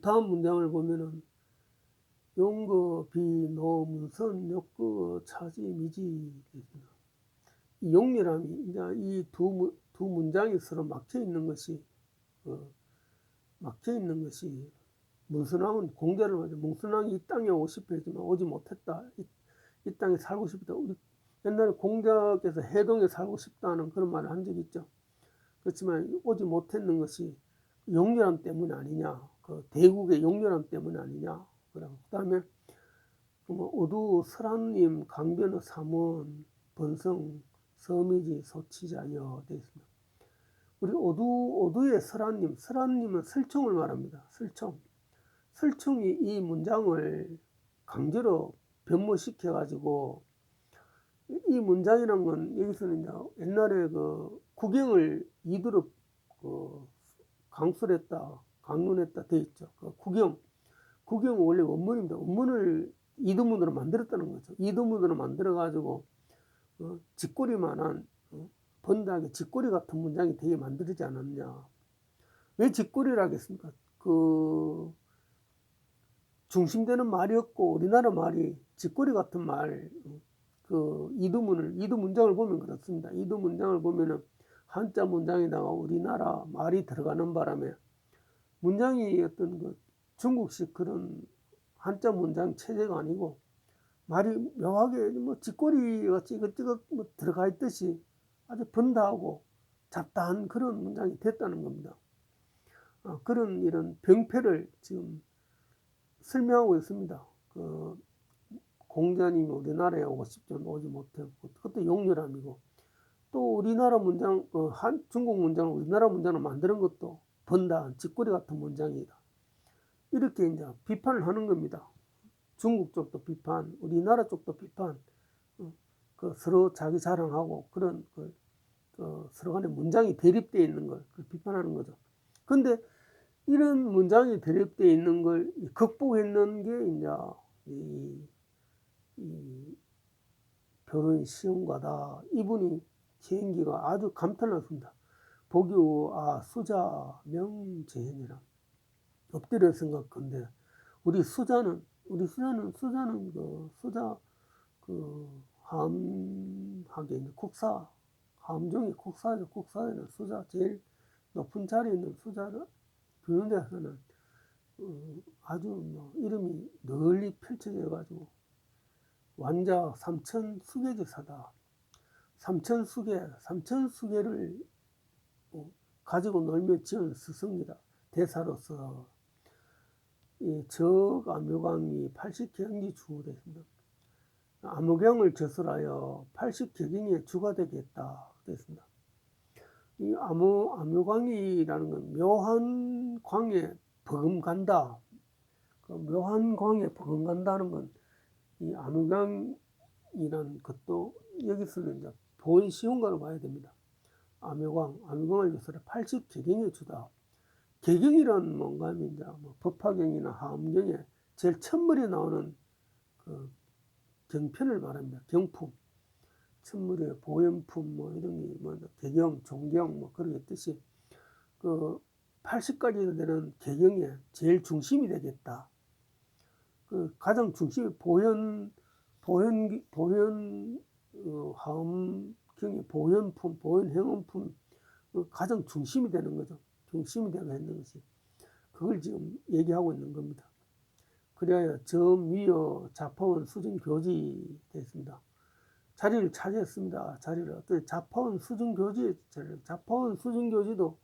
다음 문장을 보면은 용거 비노 문선 욕구 차지 미지. 이 용렬함이 이제 이 두 문장이 서로 막혀 있는 것이 막혀 있는 것이 문선왕은 공자를 말하죠. 문선왕이 이 땅에 오고 싶어 했지만 오지 못했다. 이 땅에 살고 싶다. 우리 옛날에 공자께서 해동에 살고 싶다는 그런 말을 한 적이 있죠. 그렇지만 오지 못했는 것이 용렬함 때문 아니냐. 그 대국의 용렬함 때문 아니냐. 그다음에 오두 설한님 강변의 삼원 번성 서미지 소치자여 되어 있습니다. 우리 오두의 설한님은 설총을 말합니다. 설총이 이 문장을 강제로 변모시켜 가지고 이 문장이란 건 여기서는 이제 옛날에 그 국영을 이두로 강술했다, 강론했다 돼 있죠. 그 국영은 원래 원문입니다. 원문을 이두문으로 만들었다는 거죠. 이두문으로 만들어 가지고 짓꼬리만한 번다하게 짓꼬리 같은 문장이 되게 만들지 않았냐. 왜 짓꼬리라 하겠습니까? 그 중심되는 말이 없고 우리나라 말이 짓꼬리 같은 말, 이두 문장을 보면 그렇습니다. 이두 문장을 보면은 한자 문장에다가 우리나라 말이 들어가는 바람에 문장이 어떤 그 중국식 그런 한자 문장 체제가 아니고 말이 묘하게 뭐 짓꼬리 같이 이것저것 뭐 들어가 있듯이 아주 번다하고 잡다한 그런 문장이 됐다는 겁니다. 그런 이런 병폐를 지금 설명하고 있습니다. 공자님이 우리나라에 오고 싶지만 오지 못했고 그것도 용렬함이고 또 우리나라 문장 중국 문장을 우리나라 문장을 만드는 것도 번다한 짓꼬리 같은 문장이다. 이렇게 이제 비판을 하는 겁니다. 중국 쪽도 비판, 우리나라 쪽도 비판, 서로 자기 자랑하고 그런 서로 간에 문장이 대립되어 있는 걸 비판하는 거죠. 근데 이런 문장이 대립되어 있는 걸 극복했는 게 이제 이 변호인 시험가다. 이분이 개인기가 아주 감탄났습니다. 보교 수자 명재현이라 엎드려 생각건데 우리 수자는 함학에 국사 함종이 국사죠. 국사에는 수자 제일 높은 자리에 있는 수자를 부는 데서는 아주 이름이 널리 펼쳐져 가지고 완자 삼천수계지사다. 삼천수계를 가지고 놀며 지은 스승이다. 대사로서 적암묘강이 80경이 주됐습니다. 암묘경을 저술하여 80경의 주가 되겠다 됐습니다. 이 암묘강이라는 건 묘한 광에 버금간다. 그 묘한 광에 버금간다는 건 이 암묘강이라는 것도 여기서는 이제 보현시험가로 봐야 됩니다. 암묘강을 저술해 80경의 주다. 개경이란 뭔가 하면 이제 법화경이나 하엄경에 제일 첫머리에 나오는 그 경편을 말합니다. 경품. 첫머리에 보현품 이런 게 개경, 종경 그런 게 뜻이 80가지 되는 개경에 제일 중심이 되겠다. 가장 중심이 하엄경의 보현품, 보현행원품 가장 중심이 되는 거죠. 중심이 되어 있는 것이 그걸 지금 얘기하고 있는 겁니다. 그래야 점위어 자파원 수준교지 됐습니다. 자리를 차지했습니다. 자파원 수준교지 자파원 수준교지도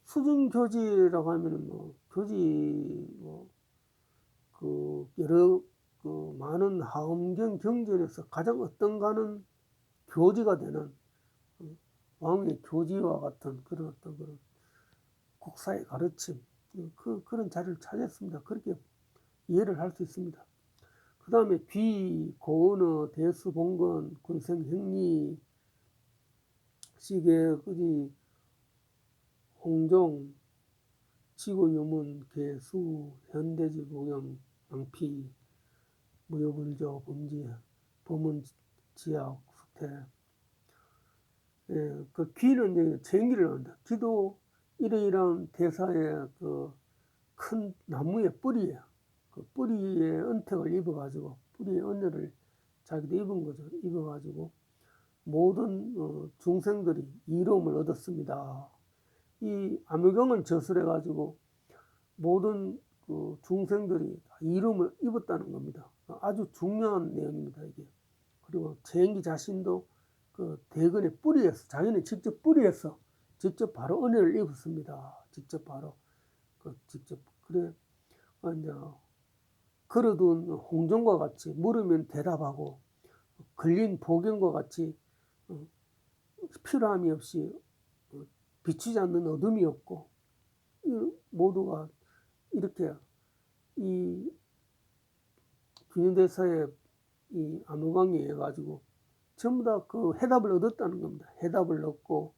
수준교지라고 하면은 교지 여러 많은 하엄경 경전에서 가장 어떤가는 교지가 되는 왕의 교지와 같은 그런 국사의 가르침 그런 자리를 차지했습니다. 그렇게 이해를 할 수 있습니다. 그 다음에 고은어 대수봉건 군생행리 시계 홍종 지구유문 개수 현대지구경 낭피 무효불조 범지 범은지약 수태 그 귀는 이제 제기를 한다. 귀도 이러이러한 대사의 큰 나무의 뿌리에 그 뿌리에 은택을 입어가지고 뿌리에 은혜를 자기도 입은 거죠. 입어가지고 모든 중생들이 이로움을 얻었습니다. 이 암흑경을 저술해가지고 모든 그 중생들이 이름을 입었다는 겁니다. 아주 중요한 내용입니다, 이게. 그리고 최행기 자신도 그 대근의 뿌리에서, 자기는 직접 뿌리에서 직접 바로 은혜를 입었습니다. 직접 바로 직접 그래 이제 걸어둔 홍정과 같이 물으면 대답하고 걸린 보경과 같이 필요함이 없이 비추지 않는 어둠이 없고 모두가 이렇게 이 균형대사의 이 암흑강에 해가지고 전부 다 그 해답을 얻었다는 겁니다. 해답을 얻고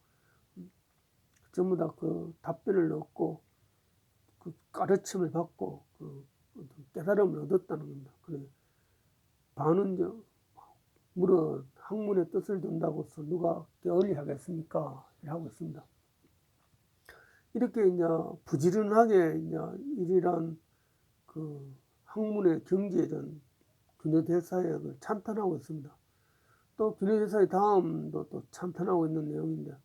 전부 다 그 답변을 얻고 그 가르침을 받고 그 깨달음을 얻었다는 겁니다. 그래 반은 물어 학문의 뜻을 둔다고서 누가 게을리 하겠습니까? 하고 있습니다. 이렇게 이제 부지런하게 이제 이러한 그 학문의 경지에 든 균형대사역을 찬탄하고 있습니다. 또 균형대사의 다음도 또 찬탄하고 있는 내용인데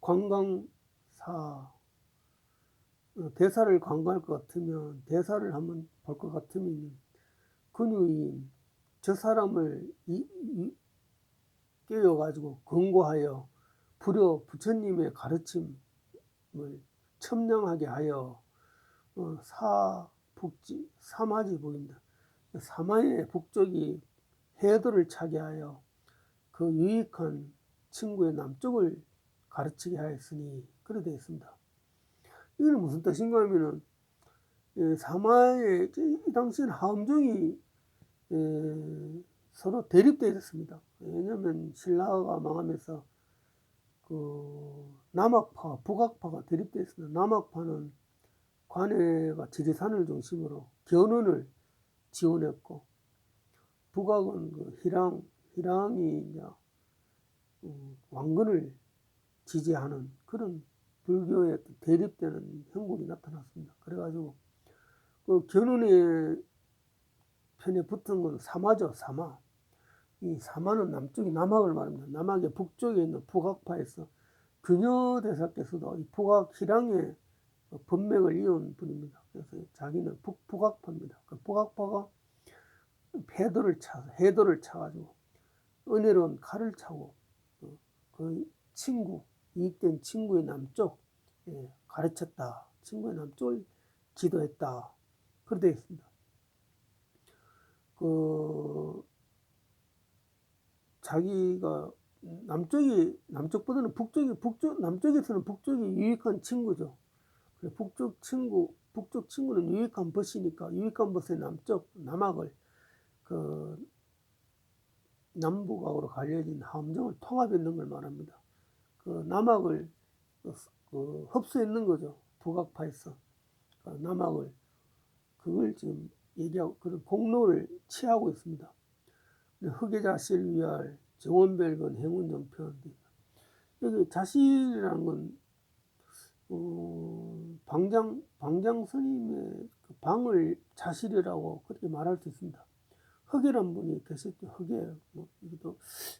관광사 대사를 관광할 것 같으면 대사를 한번 볼 것 같으면 근유인 저 사람을 깨워가지고 권고하여 불여 부처님의 가르침을 첨령하게 하여 사북지 사마지 보인다. 사마의 북쪽이 해도를 차게 하여 그 유익한 친구의 남쪽을 가르치게 하였으니 그렇게 되어 있습니다. 이건 무슨 뜻인가 하면은 사마의 이 당시에는 하음종이 서로 대립되어 있었습니다. 왜냐하면 신라가 망하면서 그 남학파, 북학파가 대립되어 있습니다. 남학파는 관해가 지리산을 중심으로 견원을 지원했고 북학은 그 희랑이 이제 왕건을 지지하는 그런 불교에 대립되는 형국이 나타났습니다. 그래가지고 그 견원의 편에 붙은 건 사마죠, 사마. 이 사마는 남쪽이 남학을 말합니다. 남학의 북쪽에 있는 북학파에서 근여대사께서도 이 북학 희랑의 법맥을 이은 분입니다. 그래서 자기는 북학파입니다. 그 북학파가 해도를 차가지고 은혜로운 칼을 차고 그 친구, 이익된 친구의 남쪽 가르쳤다. 친구의 남쪽을 지도했다. 그렇게 되어 있습니다. 그 자기가 남쪽보다는 남쪽에서는 북쪽이 유익한 친구죠. 그래 북쪽 친구는 유익한 벗이니까 유익한 벗의 남학을 그 남북학으로 갈려진 함정을 통합했는 걸 말합니다. 그 남학을 흡수했는 거죠. 북학파에서 그 남학을 그걸 지금 얘기하고 그런 공로를 취하고 있습니다. 흑계자 실위할 정원별건 행운정편 여기 자실이라는 건 방장 스님의 그 방을 자실이라고 그렇게 말할 수 있습니다. 흑이란 분이 계셨죠. 흑이에요. 이것도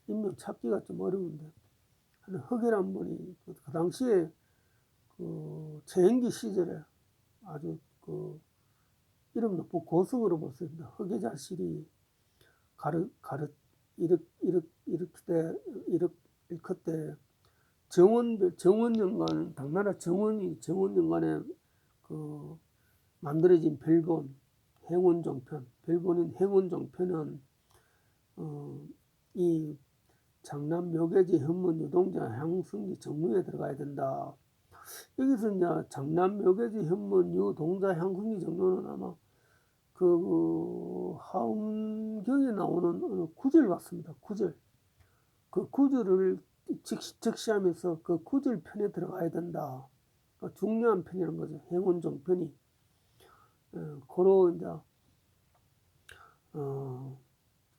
인명 찾기가 좀 어려운데 흑이란 분이 그 당시에 그 최행기 시절에 아주 그 이름 높고 고승으로 봤습니다. 흑의 자실이 이렇게 정원연간 당나라 정원연간에 그 만들어진 별본 행운종편 별본인 행운종편은 이 장남 묘계지 현문 유동자 향승지 정문에 들어가야 된다. 여기서 이제 장남 묘계지 현문 유동자 향승지 정문은 아마 그 하음경에 나오는 어느 구절 같습니다. 구절. 그 구절을 적시하면서 그 구절 편에 들어가야 된다. 그러니까 중요한 편이라는 거죠. 행운종편이. 고로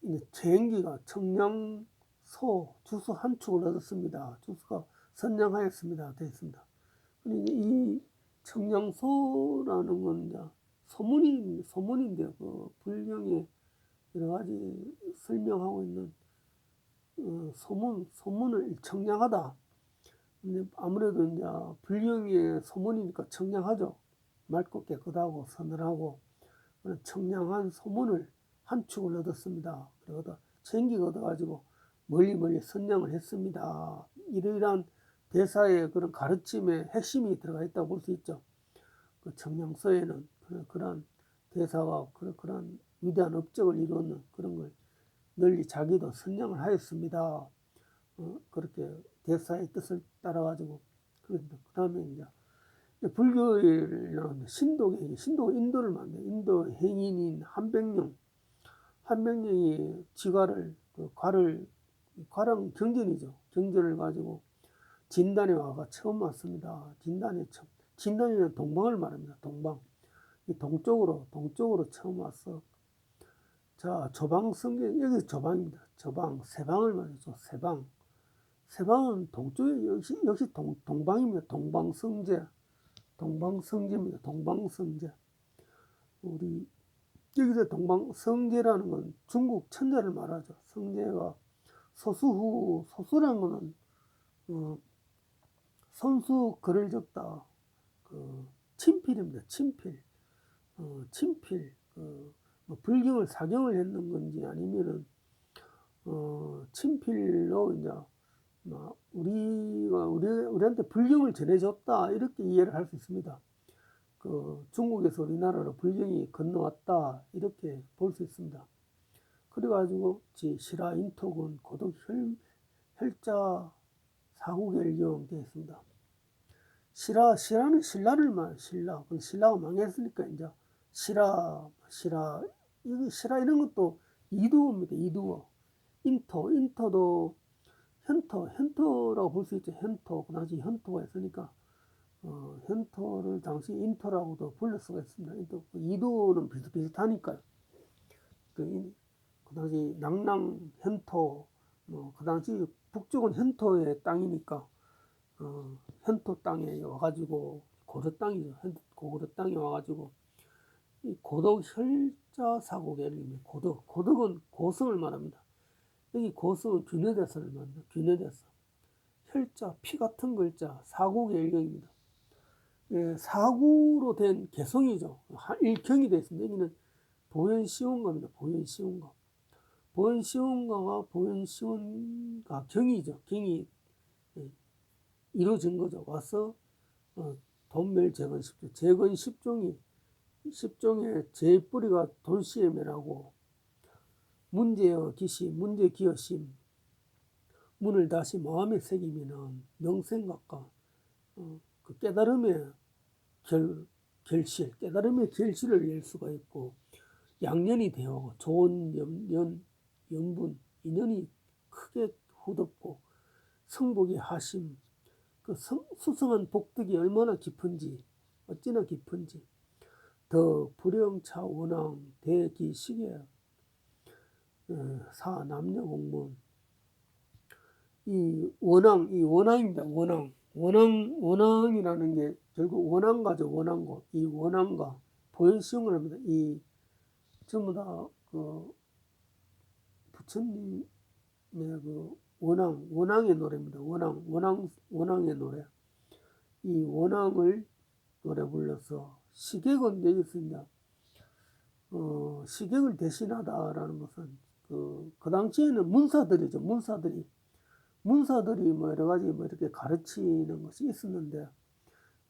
이제 최행기가 청량소 주소 한 축을 얻었습니다. 주소가 선량하였습니다. 되어 있습니다. 이 청량소라는 건 이제 소문인데 그 불경에 여러 가지 설명하고 있는 소문을 청량하다. 근데 아무래도 이제 불경의 소문이니까 청량하죠. 맑고 깨끗하고 서늘하고 그런 청량한 소문을 한 축을 얻었습니다. 그리고 챙기고 얻어가지고 멀리 선양을 했습니다. 이러한 대사의 그런 가르침의 핵심이 들어가 있다고 볼 수 있죠. 그 청량서에는 그런 대사가 그런 위대한 업적을 이루는 그런 걸 널리 자기도 선양을 하였습니다. 그렇게 대사의 뜻을 따라가지고 그 다음에 이제 불교에는 신도 인도를 만든 인도 행인인 한백령이 지가를 과랑 경전이죠. 경전을 가지고 진단에 와가 처음 왔습니다. 진단에는 동방을 말합니다. 동방. 이 동쪽으로 처음 왔어. 자, 조방성계, 여기 조방입니다. 조방, 세방을 말이죠. 세방은 동쪽에, 역시 동방입니다. 동방성제입니다. 동방성제. 우리, 여기서 동방성제라는 건 중국 천자를 말하죠. 성제가 소수라는 거는, 선수 글을 적다. 친필입니다. 친필. 뭐 불경을 사경을 했는 건지 아니면은 친필로 이제 우리한테 불경을 전해줬다 이렇게 이해를 할 수 있습니다. 중국에서 우리나라로 불경이 건너왔다 이렇게 볼 수 있습니다. 그래가지고 시라 인토군 고독 혈자 사국열경 되어 있습니다. 시라는 신라를 신라. 신라가 망했으니까 이제 시라 이런 것도 이두어입니다. 이두어. 인토도 현토라고 볼 수 있죠. 현토. 그 당시 현토가 있으니까 현토를 당시 인토라고도 불릴 수가 있습니다. 이두어는 비슷하니까요. 그 당시 낭랑 현토, 그 당시 북쪽은 현토의 땅이니까 현토 땅에 와가지고 고려 땅이죠. 고려 땅에 와가지고 이 고덕 혈자 사고계입니다. 고덕은 고성을 말합니다. 여기 고성은 균해대사를 말합니다. 균해대사. 혈자 피 같은 글자 사국의 일경입니다. 예, 사구로 된 개성이죠. 일경이 되어 있습니다. 여기는 보현시원가입니다. 보현시원가. 보현시원가가 보현시원가 경이죠. 경이 이루어진 거죠. 와서 돈멸 재건 10종. 재건 10종의 제뿌리가 돈씨에 매라고 문제여 기시 문제 기여심 문을 다시 마음에 새기면은 명생각과 그 깨달음의 깨달음의 결실을 낼 수가 있고 양년이 되어 좋은 연분 인연이 크게 후덥고 성복의 하심 그 수성한 복덕이 얼마나 깊은지 어찌나 깊은지 더 불영차 원앙 대기시계 사 남녀 공문 이 원앙입니다. 원앙이라는 게 결국 원앙가죠. 원앙고 이 원앙가 보현시용을 합니다. 이 전부 다 부처님의 원앙의 노래입니다. 원앙의 노래. 이 원앙을 노래 불러서 시객은 여기서 이제 시객을 대신하다라는 것은 그 당시에는 문사들이죠. 문사들이 뭐 여러 가지 뭐 이렇게 가르치는 것이 있었는데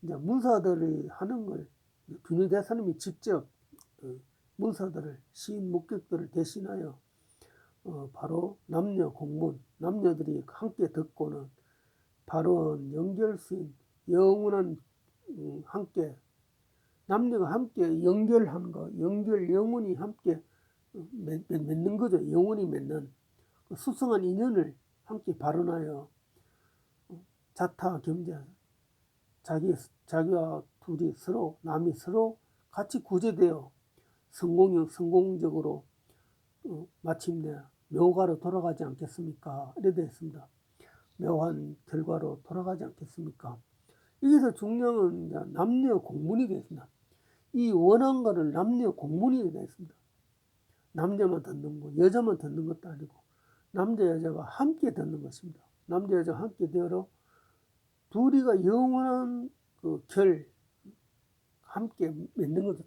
이제 문사들이 하는 걸 균일대사님이 직접 문사들을 시인 목격들을 대신하여 바로 남녀 공문 남녀들이 함께 듣고는 바로 연결수인 영원한 함께 남녀가 함께 연결한 거 영혼이 함께 맺는 거죠. 영혼이 맺는 그 수성한 인연을 함께 발언하여 자타 겸자 자기와 둘이 남이 서로 같이 구제되어 성공적으로 마침내 묘가로 돌아가지 않겠습니까? 이래 되어 있습니다. 묘한 결과로 돌아가지 않겠습니까? 여기서 중요한 건 이제 남녀 공문이 되겠습니다. 이 원한가를 남녀 공문이 되겠습니다. 남자만 듣는 거, 여자만 듣는 것도 아니고 남자 여자가 함께 듣는 것입니다. 남자 여자가 함께 되어 둘이가 영원한 그 함께 맺는 거죠.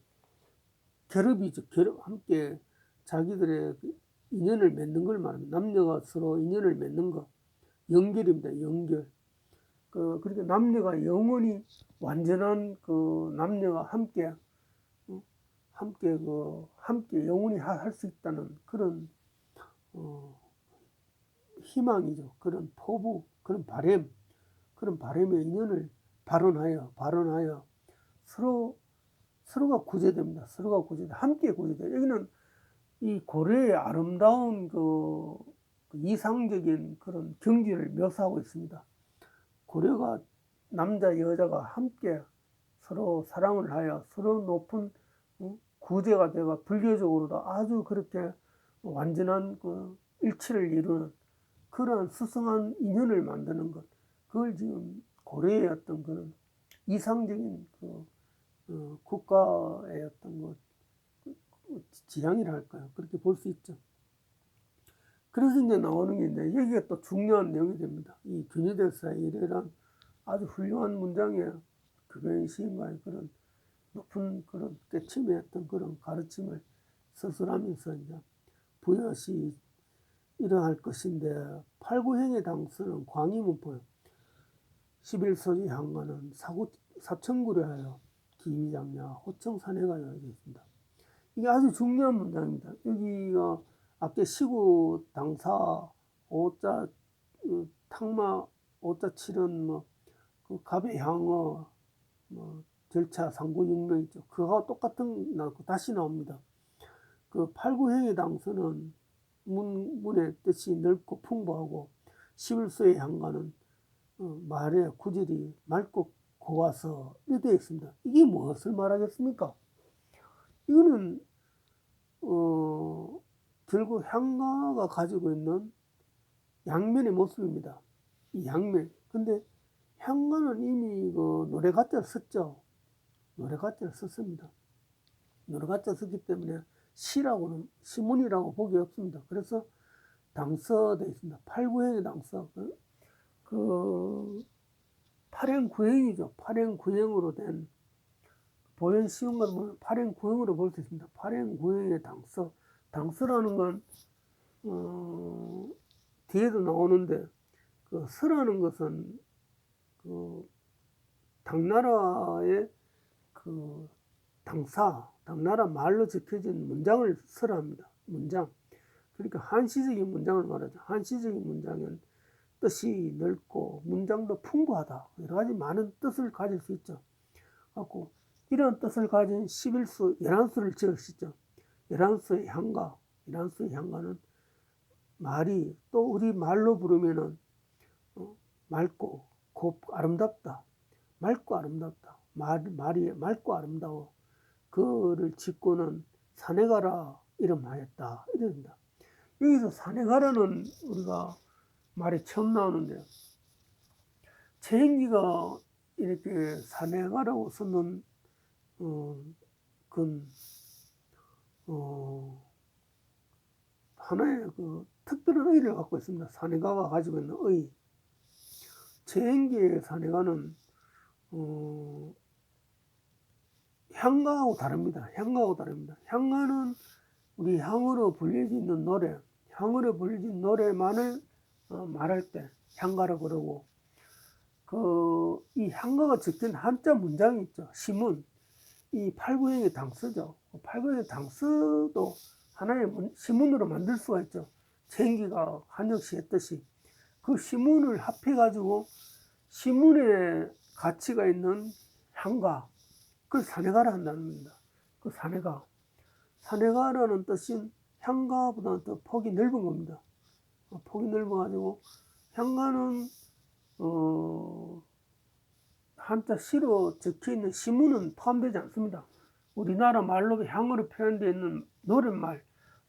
결합이죠. 함께 자기들의 그 인연을 맺는 걸 말합니다. 남녀가 서로 인연을 맺는 거, 연결입니다. 연결. 그러니까 남녀가 영원히 완전한 그 남녀가 함께 영원히 할 수 있다는 그런 희망이죠. 그런 포부, 그런 바람의 인연을 발언하여 서로가 구제됩니다. 서로가 구제돼 함께 구제돼. 여기는 이 고려의 아름다운 그 이상적인 그런 경지를 묘사하고 있습니다. 고려가 남자 여자가 함께 서로 사랑을 하여 서로 높은 구제가 되고 불교적으로도 아주 그렇게 완전한 그 일치를 이루는 그러한 수성한 인연을 만드는 것, 그걸 지금 고려의 어떤 그런 이상적인 국가의 어떤 지향이라 할까요? 그렇게 볼 수 있죠. 그래서 이제 나오는 게 이제 여기가 또 중요한 내용이 됩니다. 이 균유대사의 이래란 아주 훌륭한 문장이에요. 그거의 시인과의 그런 높은 그런 깨침의 어떤 그런 가르침을 서술하면서 이제 부여시 이러할 것인데 팔구행의 당서는 광의문포요. 11소지 향가는 사천구려하여 기미장야 호청산해가여 되겠습니다. 이게 아주 중요한 문장입니다. 여기가 아까 시구 당사 오자 탕마 오자 칠은 그 갑의 향어 절차 상고육명 있죠. 그거와 똑같은 다시 나옵니다. 그 팔구행의 당서는 문의 뜻이 넓고 풍부하고 11소의 향가는 말의 구절이 맑고 고와서 이되어 있습니다. 이게 무엇을 말하겠습니까? 이거는 결국 향가가 가지고 있는 양면의 모습입니다. 이 양면. 근데 향가는 이미 그 노래 가짜를 썼죠. 노래 가짜를 썼습니다. 노래 가짜를 썼기 때문에 시문이라고 보기 없습니다. 그래서 당서되어 있습니다. 팔구행의 당서. 그 팔행구행이죠. 팔행구행으로 된 보현 쉬운 걸 보면 팔행구행으로 볼 수 있습니다. 팔행구행의 당서. 당서라는 건 뒤에도 나오는데 그 서라는 것은 그 당나라의 그 당나라 말로 적혀진 문장을 서라합니다. 문장. 그러니까 한시적인 문장을 말하죠. 한시적인 문장은 뜻이 넓고 문장도 풍부하다. 여러 가지 많은 뜻을 가질 수 있죠. 갖고 이런 뜻을 가진 11수, 11수를 지었죠. 11수의 향가, 11수의 향가는 말이 또 우리 말로 부르면은 맑고 아름답다. 맑고 아름답다. 말이 맑고 아름다워. 그를 짓고는 산에가라 이름하였다. 이럽니다. 여기서 산에가라는 우리가 말이 처음 나오는데요. 제행기가 이렇게 산에가라고 쓰는 하나의 그 특별한 의의를 갖고 있습니다. 산에가가 가지고 있는 의의. 제행기의 산에가는 향가하고 다릅니다. 향가하고 다릅니다. 향가는 우리 향으로 불려지는 노래, 향으로 불려진 노래만을 말할 때 향가라고 그러고, 이 향가가 적힌 한자 문장이 있죠. 시문. 이 팔구행의 당서죠. 팔구행의 당서도 하나의 시문으로 만들 수가 있죠. 제행기가 한역시 했듯이 그 시문을 합해가지고 시문에 가치가 있는 향가, 그걸 산에가라 한다는 겁니다. 그 산에가라는 뜻인 향가보다는 더 폭이 넓은 겁니다. 폭이 넓어가지고 향가는 한자 시로 적혀있는 시문은 포함되지 않습니다. 우리나라 말로 향으로 표현되어 있는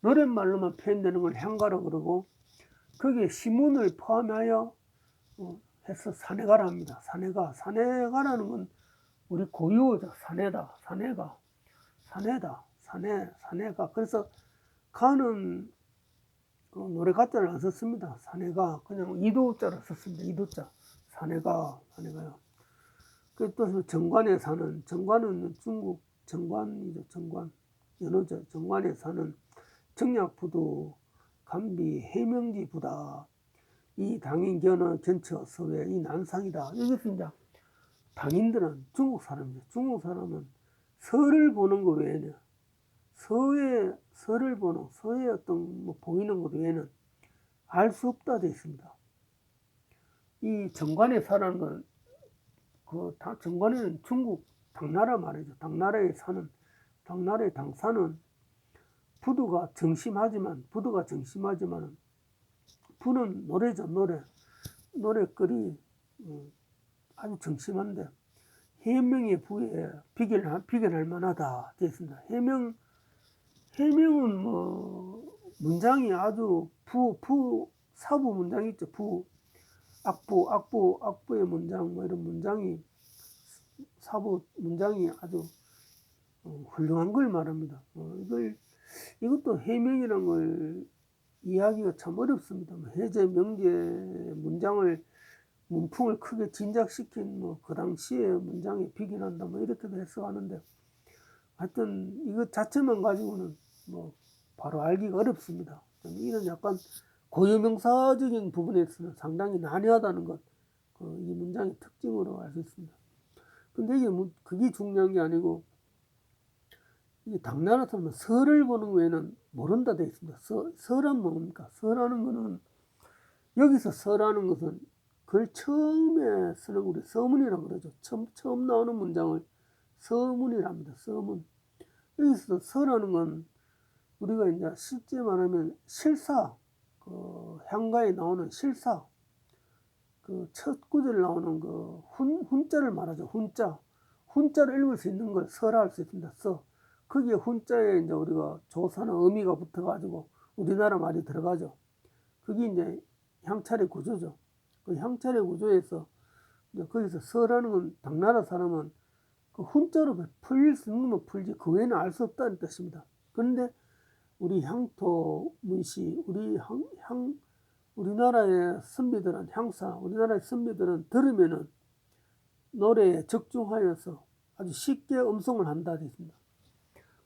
노랫말로만 표현되는 걸 향가라고 그러고, 거기에 시문을 포함하여 해서 사내가라 합니다. 사내가라는 건 우리 고유어죠. 사내다, 사내가, 사내다, 사내가. 그래서 가는 그 노래 가짜를 안 썼습니다. 사내가 그냥 이도자를 썼습니다. 이도자, 사내가요. 또 정관에 사는, 정관은 중국 정관이죠. 정관, 연어죠. 정관에 사는 정약부두 감비 해명지 부다. 이 당인 견어 견처 서외 이 난상이다. 여기서 이제 당인들은 중국 사람이죠. 중국 사람은 서를 보는 것 외에는 서를 보는 서의 어떤 뭐 보이는 것 외에는 알 수 없다 되어 있습니다. 이 정관에 사는 건 정관에는 중국 당나라 말이죠. 당나라의 당사는 부두가 정심하지만 부는 노래죠. 노래거리 아주 정심한데 해명의 부에 비견할 만하다 되어 있습니다. 해명은 뭐 문장이 아주 사부 문장이 있죠. 악부의 문장 뭐 이런 문장이 사부 문장이 아주 훌륭한 걸 말합니다. 이것도 해명이라는 걸 이해하기가 참 어렵습니다. 해제 명제 문풍을 크게 진작시킨 그 당시의 문장에 비견한다 이렇게도 해석하는데, 하여튼 이것 자체만 가지고는 바로 알기가 어렵습니다. 이런 약간 고유명사적인 부분에서는 상당히 난해하다는 것, 이 문장의 특징으로 알 수 있습니다. 근데 이게 그게 중요한 게 아니고, 이 당나라 사람은 서를 보는 외에는 모른다 되어 있습니다. 서란 뭡니까? 서라는 것은, 여기서 서라는 것은 그걸 처음에 쓰는 우리 서문이라고 그러죠. 처음 나오는 문장을 서문이랍니다. 서문. 여기서 서라는 건 우리가 이제 실제 말하면 실사, 향가에 나오는 실사, 첫 구절 나오는 훈자를 말하죠. 훈자를 읽을 수 있는 걸 서라 할 수 있습니다. 거기에 훈자에 이제 우리가 조사나 의미가 붙어가지고 우리나라 말이 들어가죠. 그게 이제 향찰의 구조죠. 그 향찰의 구조에서 이제 거기서 서라는 건 당나라 사람은 그 훈자로 풀릴 수 있는 건 풀지 그 외에는 알 수 없다는 뜻입니다. 그런데 우리 향토 문시, 우리나라의 선비들은 우리나라의 선비들은 들으면은 노래에 적중하여서 아주 쉽게 음성을 한다 되습니다.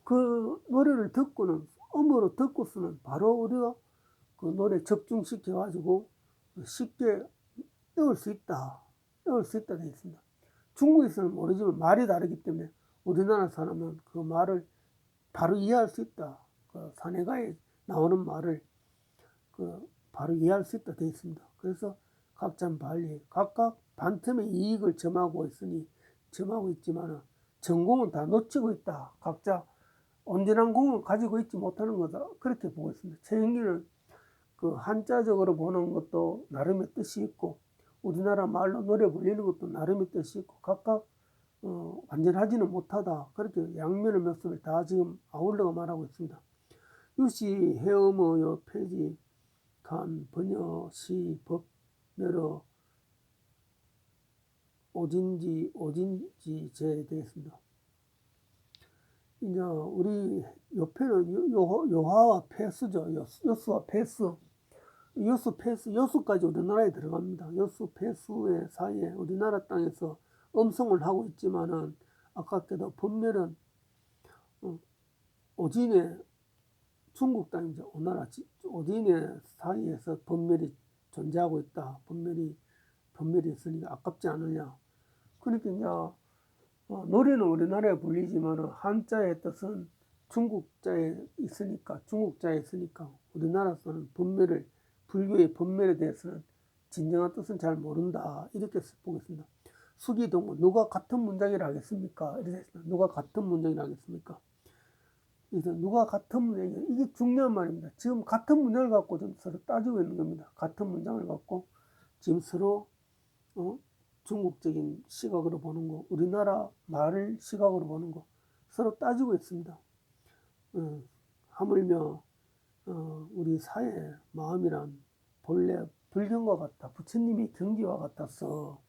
그 노래를 듣고는 음으로 듣고서는 바로 우리가 그 노래 적중시켜 가지고 쉽게 외울 수 있다 되어 있습니다. 중국에서는 모르지만 말이 다르기 때문에 우리나라 사람은 그 말을 바로 이해할 수 있다. 그 사내가에 나오는 말을 바로 이해할 수 있다 되어 있습니다. 그래서 각각 반틈의 이익을 점하고 있지만 전공은 다 놓치고 있다. 각자 온전한 공을 가지고 있지 못하는 거다. 그렇게 보고 있습니다. 최영기는 그 한자적으로 보는 것도 나름의 뜻이 있고, 우리나라 말로 노래 불리는 것도 나름의 뜻이 있고, 각각 완전하지는 못하다. 그렇게 양면의 묘수를 다 지금 아울러가 말하고 있습니다. 유시 해엄어 폐지 간 번여 시 법 멸어 오진지 제 되겠습니다. 이제 우리 옆에는 요하와 폐수죠. 여수와 폐수. 여수까지 우리나라에 들어갑니다. 여수 폐수의 사이에 우리나라 땅에서 음성을 하고 있지만은 아깝게도 법멸은 오진의 중국 땅이죠. 오진의 사이에서 법멸이 존재하고 있다. 법멸이 있으니까 아깝지 않느냐. 그러니까 이제 노래는 우리나라에 불리지만 한자의 뜻은 중국자에 있으니까 우리나라에서는 불교의 법멸에 대해서는 진정한 뜻은 잘 모른다. 이렇게 보겠습니다. 수기동문, 누가 같은 문장이라 하겠습니까? 이렇게 했습니다. 누가 같은 문장이라 하겠습니까? 그래서 누가 같은 문장이냐, 이게 중요한 말입니다. 지금 같은 문장을 갖고 좀 서로 따지고 있는 겁니다. 같은 문장을 갖고 지금 서로 중국적인 시각으로 보는 거, 우리나라 말을 시각으로 보는 거 서로 따지고 있습니다. 하물며 우리 사회의 마음이란 본래 불경과 같아 부처님의 경지와 같아서